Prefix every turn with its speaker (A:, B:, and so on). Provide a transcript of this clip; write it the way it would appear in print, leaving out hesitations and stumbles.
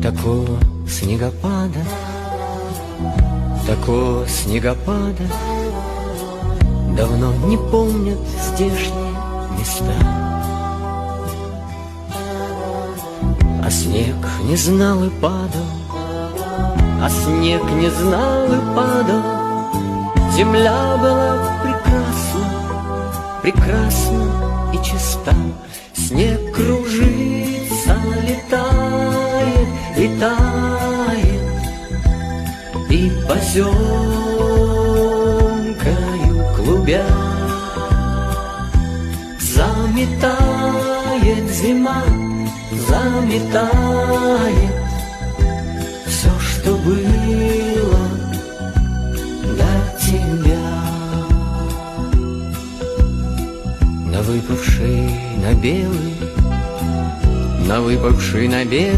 A: Такого снегопада, такого снегопада давно не помнят здешние места. А снег не знал и падал, а снег не знал и падал. Земля была прекрасна, прекрасна и чиста. Снег кружится, летает и тает, и поземкою клубя заметает зима, заметает все, что было до тебя. На выпавший на белый